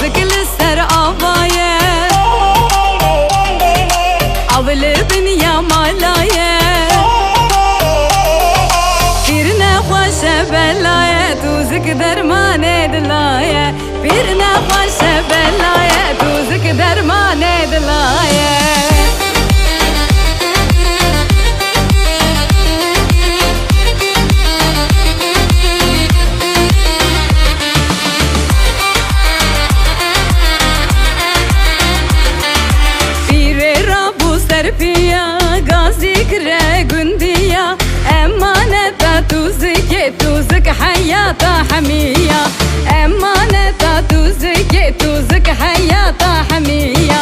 توزك للسر آوايا أول بنيا مالايا بيرنا خوش بلايا توزك درمان دلايا بيرنا خوش بلايا توزك درمان دلايا Serpiya gazi kre gundiya emaneta tuzk hayata hamiya emaneta tuzk hayata hamiya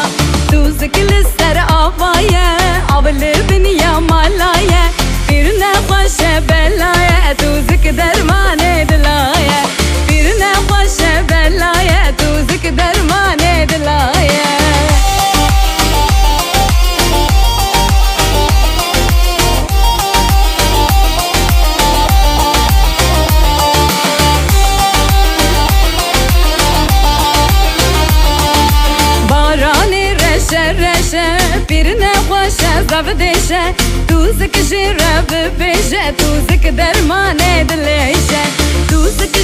tuzk lisser avaya avl bniya malaya birne khosh belaya tuzk dermane dilaya birne khosh belaya tuzk dermane dilaya رشه پیرنه خوشه زب دیشه توزک جرب بیشه توزک درمان دلیشه توزک